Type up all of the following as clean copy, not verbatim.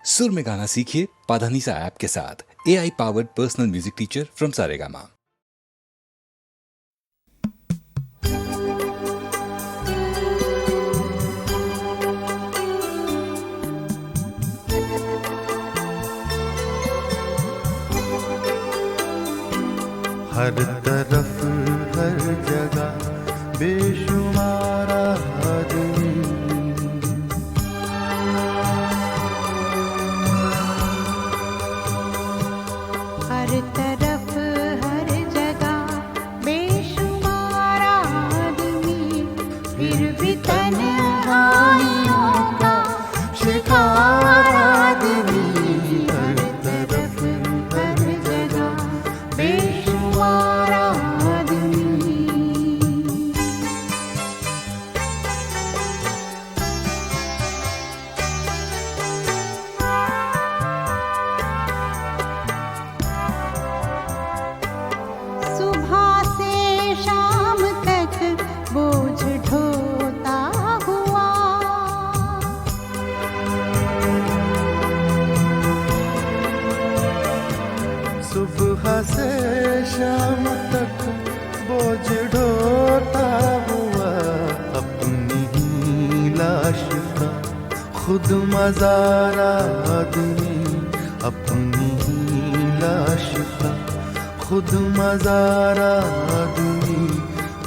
सुर में गाना सीखिए पाधानीसा ऐप के साथ। AI powered personal music teacher from Saregama. हर तरफ हर जगह बेशुमार आदमी, हर तरफ हर जगह बेशुमार आदमी, फिर भी तन्हाइयों का शिकार आदमी। हर तरफ हर जगह बेशुमार आदमी। सुबह से शाम तक बोझ ढोता हुआ, सुबह से शाम तक बोझ ढोता हुआ, अपनी ही लाश का खुद मज़ार आदमी, अपनी ही लाश का खुद मज़ार आदमी,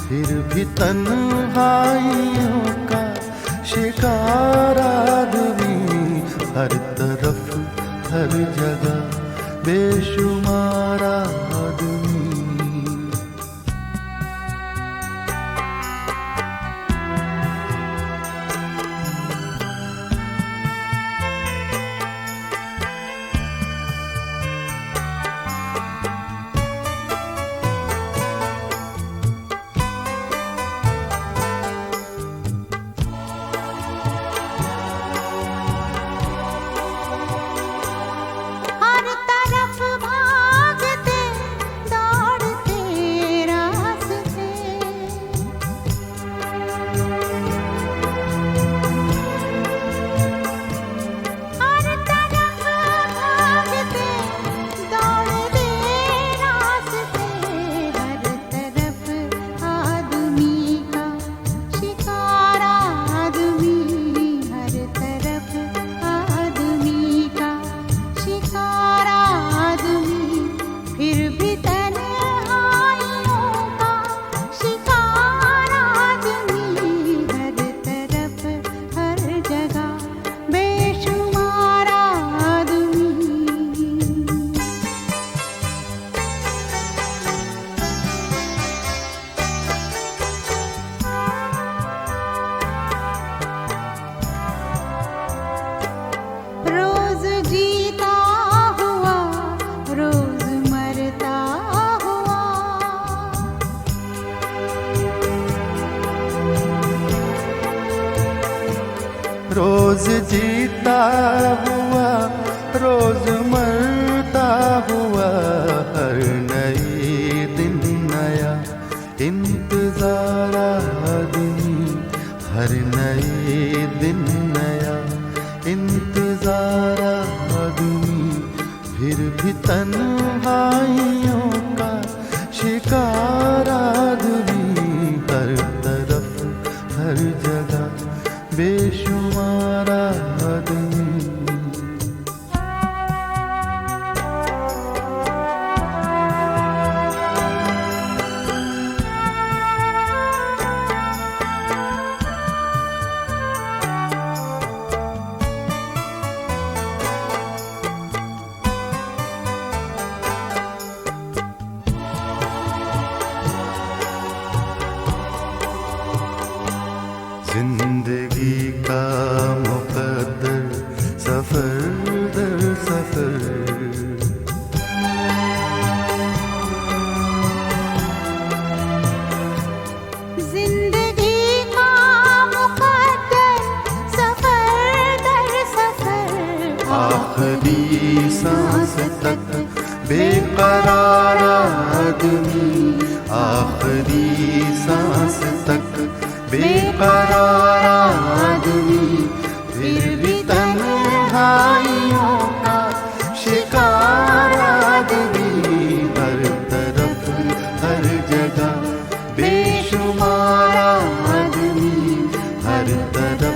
फिर भी तन्हाइयों का शिकार आदमी। हर तरफ हर जगह बेशुमार आदमी। हर तरफ भागते दौड़ते रास्ते, हर तरफ भागते दौड़ते रास्ते, हर तरफ आदमी का शिकार आदमी, हर तरफ आदमी का शिकार आदमी, फिर भी तन्हाइयों का शिकार आदमी। हर तरफ हर जगह बेशुमार आदमी। रोज जीता हुआ रोज मरता हुआ, रोज जीता हुआ रोज मरता हुआ, हर नए दिन नया इंतजार आदमी, हर नए दिन नया इंतजार आदमी, फिर भी तन्हाइयों का शिकार आदमी। हर तरफ हर जगह बेशुमार आदमी। जिंदगी का मुकद्दर सफर दर सफर, जिंदगी का मुकद्दर सफर दर सफर, आखिरी सांस तक बेकरार आदमी, आखिरी सांस तक बेकरार आदमी, फिर भी तन्हाइयों हर तरफ